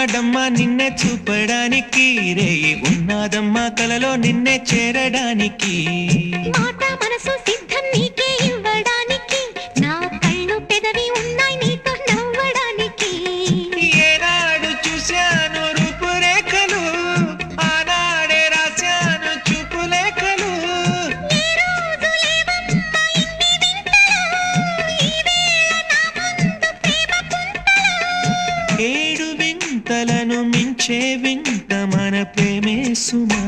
వస్తున్నాడమ్మా నిన్నే చూపడానికి రే ఉన్నాదమ్మా కలలో నిన్నే చేరడానికి మాట మనసు సిద్ధం నీకే ఇవ్వడానికి నా కళ్ళు పెదవి ఉన్నాయి నీతో నవ్వడానికి ఏనాడు చూశాను రూపురేఖలు ఆనాడే రాశాను చూపులేఖలు ఏ రోజు లేవమ్మా ఇన్ని వింతలు ఈ వేళ నా ముందు ప్రేమ పుంతలు ఏడు వింతలను మించే వింత మన ప్రేమే సుమా